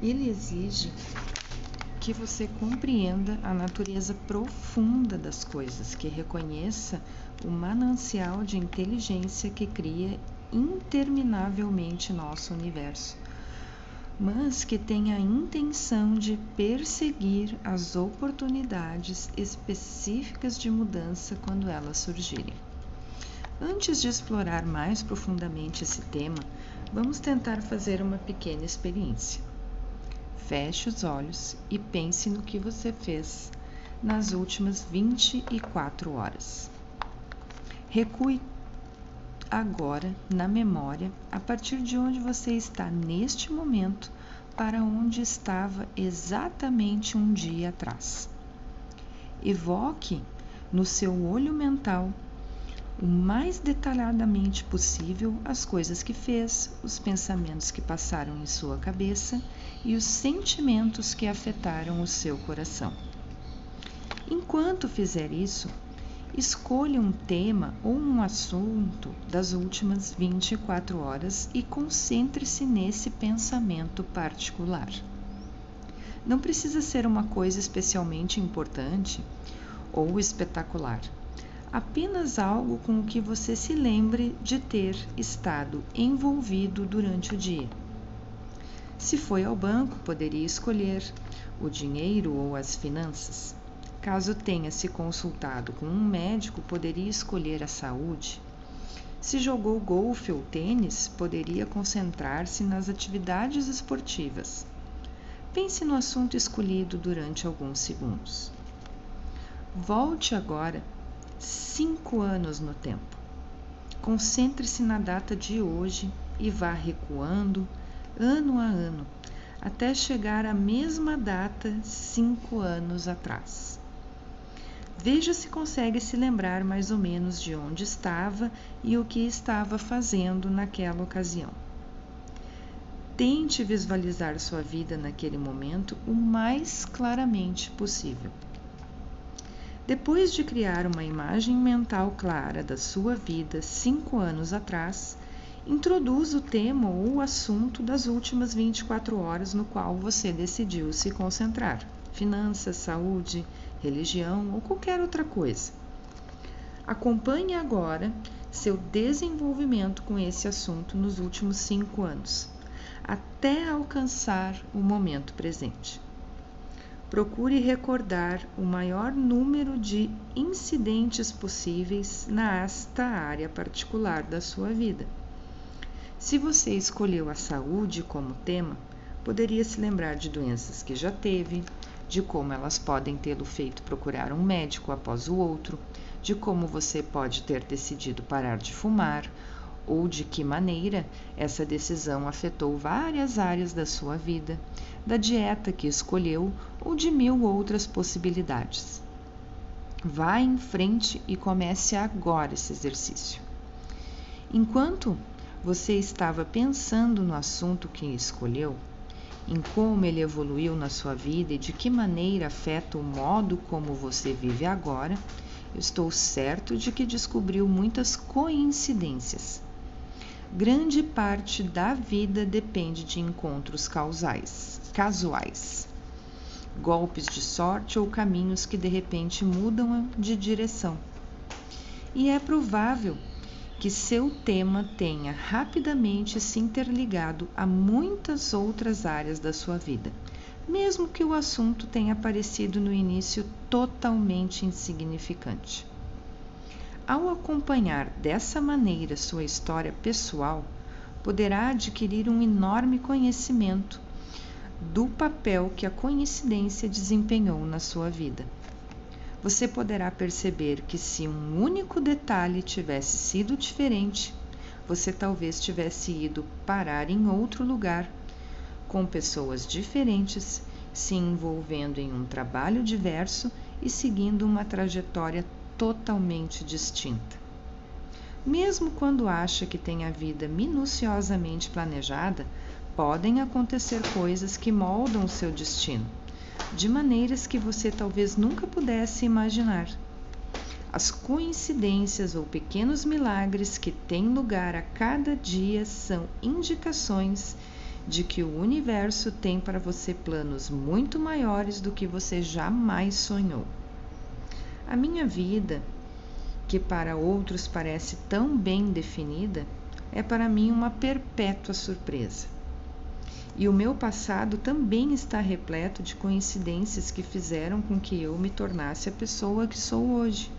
Ele exige que você compreenda a natureza profunda das coisas, que reconheça o manancial de inteligência que cria interminavelmente nosso universo, mas que tenha a intenção de perseguir as oportunidades específicas de mudança quando elas surgirem. Antes de explorar mais profundamente esse tema, vamos tentar fazer uma pequena experiência. Feche os olhos e pense no que você fez nas últimas 24 horas. Recue agora na memória, a partir de onde você está neste momento, para onde estava exatamente um dia atrás. Evoque no seu olho mental o mais detalhadamente possível as coisas que fez, os pensamentos que passaram em sua cabeça e os sentimentos que afetaram o seu coração. Enquanto fizer isso, escolha um tema ou um assunto das últimas 24 horas e concentre-se nesse pensamento particular. Não precisa ser uma coisa especialmente importante ou espetacular. Apenas algo com o que você se lembre de ter estado envolvido durante o dia. Se foi ao banco, poderia escolher o dinheiro ou as finanças. Caso tenha se consultado com um médico, poderia escolher a saúde. Se jogou golfe ou tênis, poderia concentrar-se nas atividades esportivas. Pense no assunto escolhido durante alguns segundos. Volte agora 5 anos no tempo. Concentre-se na data de hoje e vá recuando, ano a ano, até chegar à mesma data 5 anos atrás. Veja se consegue se lembrar mais ou menos de onde estava e o que estava fazendo naquela ocasião. Tente visualizar sua vida naquele momento o mais claramente possível. Depois de criar uma imagem mental clara da sua vida 5 anos atrás, introduza o tema ou o assunto das últimas 24 horas no qual você decidiu se concentrar: finanças, saúde, religião ou qualquer outra coisa. Acompanhe agora seu desenvolvimento com esse assunto nos últimos 5 anos, até alcançar o momento presente. Procure recordar o maior número de incidentes possíveis nesta área particular da sua vida. Se você escolheu a saúde como tema, poderia se lembrar de doenças que já teve, de como elas podem tê-lo feito procurar um médico após o outro, de como você pode ter decidido parar de fumar, ou de que maneira essa decisão afetou várias áreas da sua vida, da dieta que escolheu ou de 1000 outras possibilidades. Vá em frente e comece agora esse exercício. Enquanto você estava pensando no assunto que escolheu, em como ele evoluiu na sua vida e de que maneira afeta o modo como você vive agora, eu estou certo de que descobriu muitas coincidências. Grande parte da vida depende de encontros casuais, golpes de sorte ou caminhos que de repente mudam de direção. E é provável que seu tema tenha rapidamente se interligado a muitas outras áreas da sua vida, mesmo que o assunto tenha parecido no início totalmente insignificante. Ao acompanhar dessa maneira sua história pessoal, poderá adquirir um enorme conhecimento do papel que a coincidência desempenhou na sua vida. Você poderá perceber que se um único detalhe tivesse sido diferente, você talvez tivesse ido parar em outro lugar, com pessoas diferentes, se envolvendo em um trabalho diverso e seguindo uma trajetória totalmente distinta. Mesmo quando acha que tem a vida minuciosamente planejada, podem acontecer coisas que moldam seu destino, de maneiras que você talvez nunca pudesse imaginar. As coincidências ou pequenos milagres que têm lugar a cada dia são indicações de que o universo tem para você planos muito maiores do que você jamais sonhou. A minha vida, que para outros parece tão bem definida, é para mim uma perpétua surpresa. E o meu passado também está repleto de coincidências que fizeram com que eu me tornasse a pessoa que sou hoje.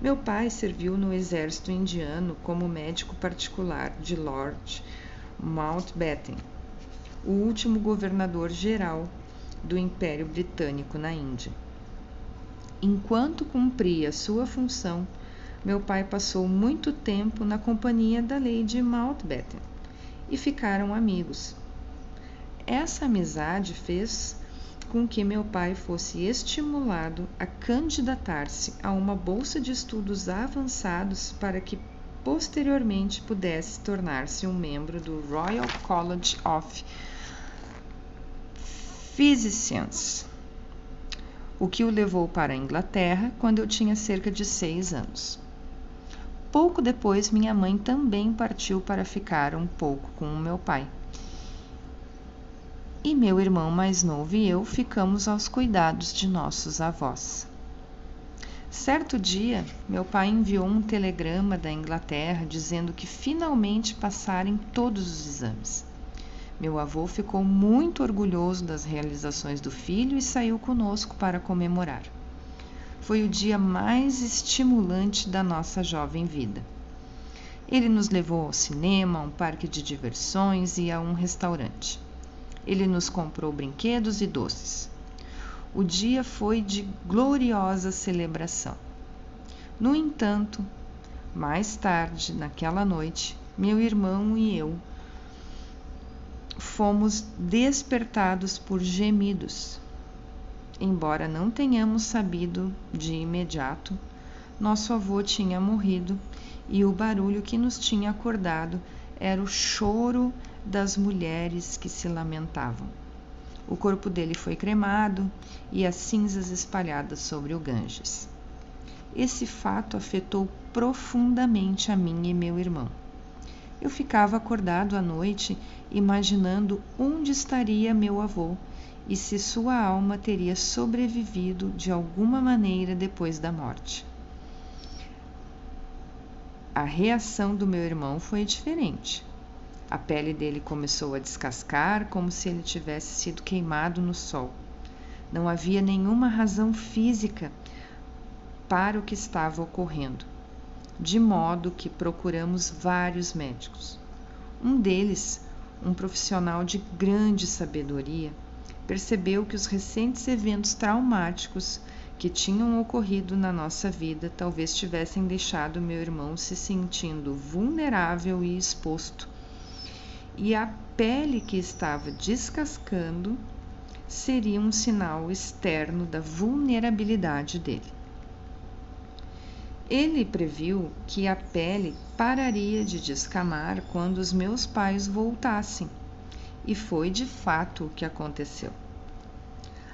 Meu pai serviu no exército indiano como médico particular de Lord Mountbatten, o último governador-geral do Império Britânico na Índia. Enquanto cumpria sua função, meu pai passou muito tempo na companhia da Lady Mountbatten e ficaram amigos. Essa amizade fez com que meu pai fosse estimulado a candidatar-se a uma bolsa de estudos avançados para que posteriormente pudesse tornar-se um membro do Royal College of Physicians, o que o levou para a Inglaterra quando eu tinha cerca de 6 anos. Pouco depois, minha mãe também partiu para ficar um pouco com o meu pai. E meu irmão mais novo e eu ficamos aos cuidados de nossos avós. Certo dia, meu pai enviou um telegrama da Inglaterra dizendo que finalmente passara em todos os exames. Meu avô ficou muito orgulhoso das realizações do filho e saiu conosco para comemorar. Foi o dia mais estimulante da nossa jovem vida. Ele nos levou ao cinema, a um parque de diversões e a um restaurante. Ele nos comprou brinquedos e doces. O dia foi de gloriosa celebração. No entanto, mais tarde, naquela noite, meu irmão e eu fomos despertados por gemidos. Embora não tenhamos sabido de imediato, nosso avô tinha morrido e o barulho que nos tinha acordado era o choro das mulheres que se lamentavam. O corpo dele foi cremado e as cinzas espalhadas sobre o Ganges. Esse fato afetou profundamente a mim e meu irmão. Eu ficava acordado à noite imaginando onde estaria meu avô e se sua alma teria sobrevivido de alguma maneira depois da morte. A reação do meu irmão foi diferente. A pele dele começou a descascar como se ele tivesse sido queimado no sol. Não havia nenhuma razão física para o que estava ocorrendo, de modo que procuramos vários médicos. Um deles, um profissional de grande sabedoria, percebeu que os recentes eventos traumáticos que tinham ocorrido na nossa vida talvez tivessem deixado meu irmão se sentindo vulnerável e exposto, e a pele que estava descascando seria um sinal externo da vulnerabilidade dele. Ele previu que a pele pararia de descamar quando os meus pais voltassem, e foi de fato o que aconteceu.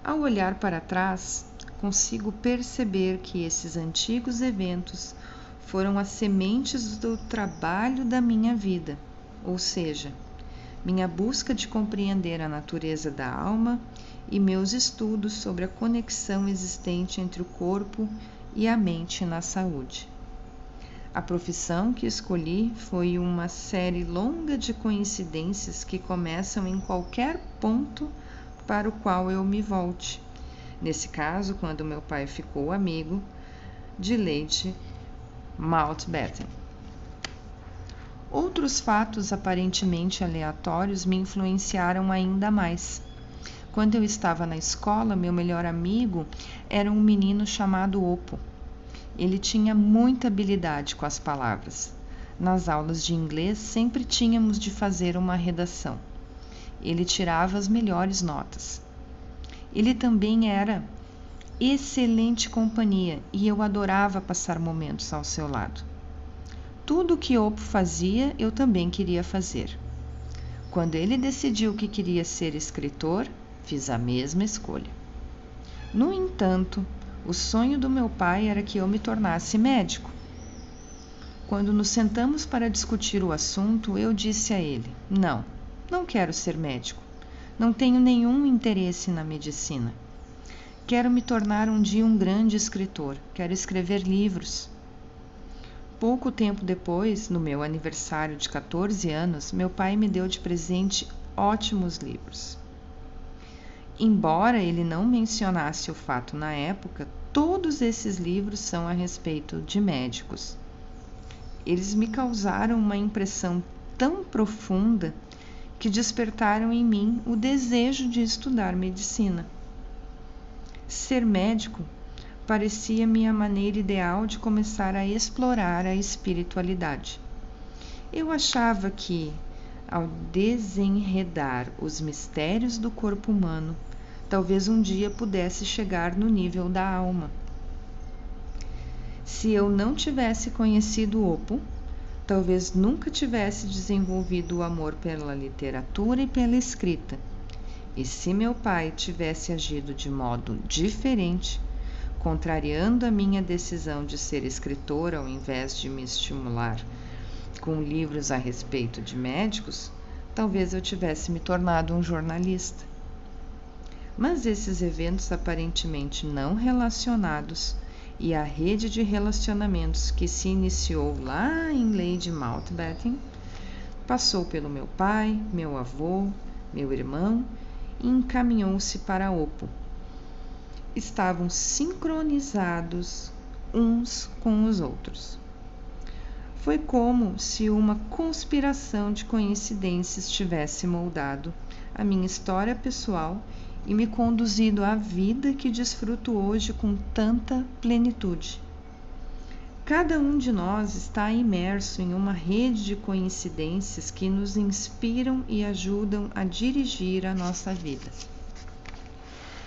Ao olhar para trás, consigo perceber que esses antigos eventos foram as sementes do trabalho da minha vida, ou seja, minha busca de compreender a natureza da alma e meus estudos sobre a conexão existente entre o corpo e a mente na saúde. A profissão que escolhi foi uma série longa de coincidências que começam em qualquer ponto para o qual eu me volte. Nesse caso, quando meu pai ficou amigo de Lady Mountbatten. Outros fatos aparentemente aleatórios me influenciaram ainda mais. Quando eu estava na escola, meu melhor amigo era um menino chamado Oppo. Ele tinha muita habilidade com as palavras. Nas aulas de inglês, sempre tínhamos de fazer uma redação. Ele tirava as melhores notas. Ele também era excelente companhia e eu adorava passar momentos ao seu lado. Tudo o que Oppo fazia, eu também queria fazer. Quando ele decidiu que queria ser escritor, fiz a mesma escolha. No entanto, o sonho do meu pai era que eu me tornasse médico. Quando nos sentamos para discutir o assunto, eu disse a ele: não, Não quero ser médico. Não tenho nenhum interesse na medicina. Quero me tornar um dia um grande escritor. Quero escrever livros. Pouco tempo depois, no meu aniversário de 14 anos, meu pai me deu de presente ótimos livros. Embora ele não mencionasse o fato na época, todos esses livros são a respeito de médicos. Eles me causaram uma impressão tão profunda que despertaram em mim o desejo de estudar medicina. Ser médico parecia-me a maneira ideal de começar a explorar a espiritualidade. Eu achava que, ao desenredar os mistérios do corpo humano, talvez um dia pudesse chegar no nível da alma. Se eu não tivesse conhecido Opo, talvez nunca tivesse desenvolvido o amor pela literatura e pela escrita. E se meu pai tivesse agido de modo diferente, contrariando a minha decisão de ser escritora ao invés de me estimular com livros a respeito de médicos, talvez eu tivesse me tornado um jornalista. Mas esses eventos aparentemente não relacionados e a rede de relacionamentos que se iniciou lá em Lady Mountbatten passou pelo meu pai, meu avô, meu irmão e encaminhou-se para Opo. Estavam sincronizados uns com os outros. Foi como se uma conspiração de coincidências tivesse moldado a minha história pessoal e me conduzido à vida que desfruto hoje com tanta plenitude. Cada um de nós está imerso em uma rede de coincidências que nos inspiram e ajudam a dirigir a nossa vida.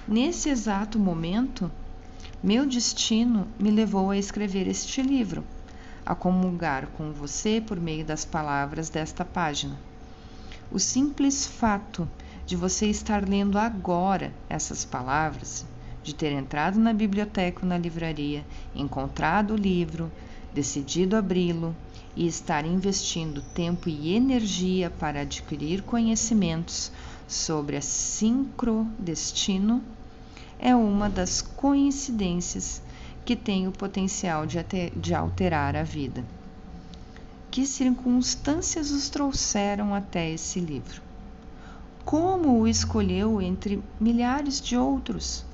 Nesse exato momento, meu destino me levou a escrever este livro, a comungar com você por meio das palavras desta página. O simples fato de você estar lendo agora essas palavras, de ter entrado na biblioteca ou na livraria, encontrado o livro, decidido abri-lo e estar investindo tempo e energia para adquirir conhecimentos sobre a sincrodestino, é uma das coincidências que tem o potencial de alterar a vida. Que circunstâncias os trouxeram até esse livro? Como o escolheu entre milhares de outros?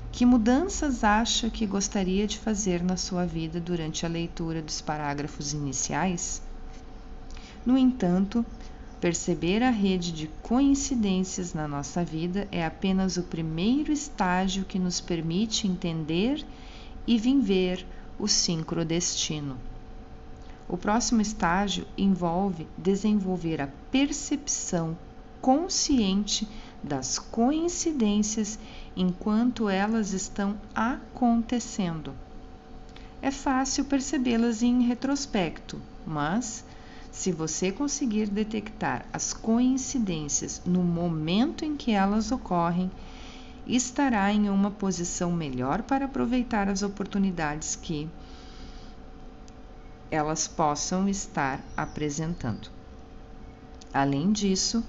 Que mudanças acha que gostaria de fazer na sua vida durante a leitura dos parágrafos iniciais? No entanto, perceber a rede de coincidências na nossa vida é apenas o primeiro estágio que nos permite entender e viver o sincrodestino. O próximo estágio envolve desenvolver a percepção consciente das coincidências enquanto elas estão acontecendo. É fácil percebê-las em retrospecto, mas se você conseguir detectar as coincidências no momento em que elas ocorrem, estará em uma posição melhor para aproveitar as oportunidades que elas possam estar apresentando. Além disso,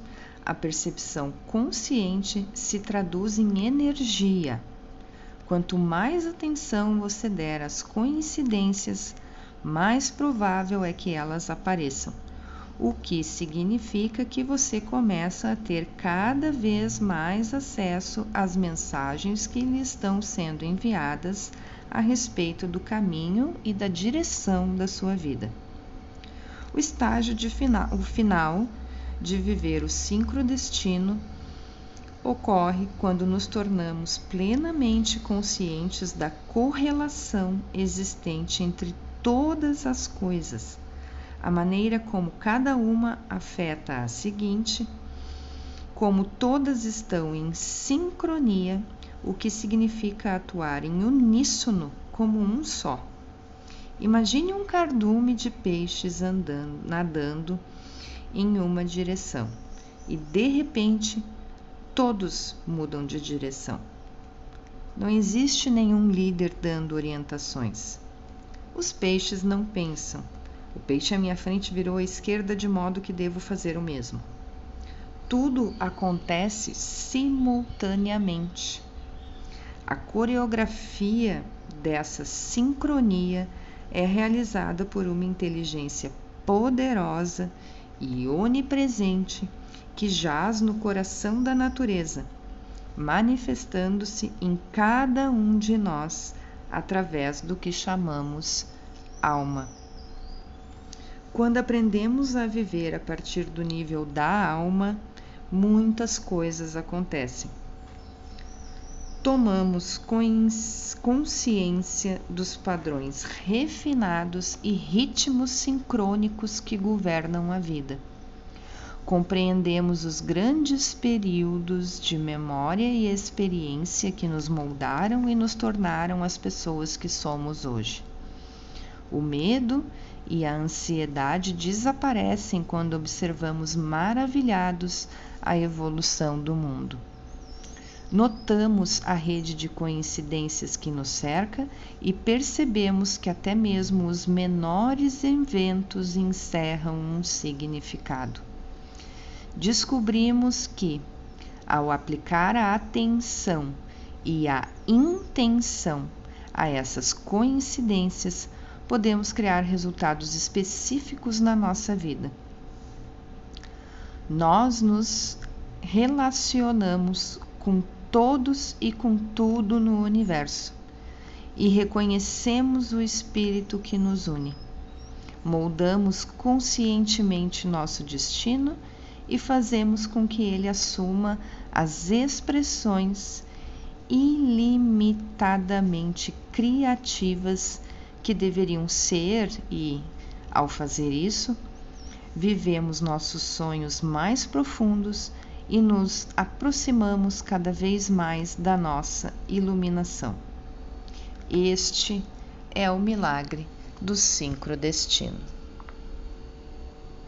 a percepção consciente se traduz em energia. Quanto mais atenção você der às coincidências, mais provável é que elas apareçam, o que significa que você começa a ter cada vez mais acesso às mensagens que lhe estão sendo enviadas a respeito do caminho e da direção da sua vida. O estágio final de viver o sincrodestino ocorre quando nos tornamos plenamente conscientes da correlação existente entre todas as coisas, a maneira como cada uma afeta a seguinte, como todas estão em sincronia, o que significa atuar em uníssono como um só. Imagine um cardume de peixes nadando em uma direção e, de repente, todos mudam de direção. Não existe nenhum líder dando orientações. Os peixes não pensam. O peixe à minha frente virou à esquerda de modo que devo fazer o mesmo. tudo acontece simultaneamente. A coreografia dessa sincronia é realizada por uma inteligência poderosa e onipresente que jaz no coração da natureza, manifestando-se em cada um de nós através do que chamamos alma. Quando aprendemos a viver a partir do nível da alma, muitas coisas acontecem. Tomamos consciência dos padrões refinados e ritmos sincrônicos que governam a vida. Compreendemos os grandes períodos de memória e experiência que nos moldaram e nos tornaram as pessoas que somos hoje. O medo e a ansiedade desaparecem quando observamos maravilhados a evolução do mundo. Notamos a rede de coincidências que nos cerca e percebemos que até mesmo os menores eventos encerram um significado. Descobrimos que, ao aplicar a atenção e a intenção a essas coincidências, podemos criar resultados específicos na nossa vida. Nós nos relacionamos com todos e com tudo no universo e reconhecemos o espírito que nos une. Moldamos conscientemente nosso destino e fazemos com que ele assuma as expressões ilimitadamente criativas que deveriam ser e, ao fazer isso, vivemos nossos sonhos mais profundos e nos aproximamos cada vez mais da nossa iluminação. Este é o milagre do sincrodestino.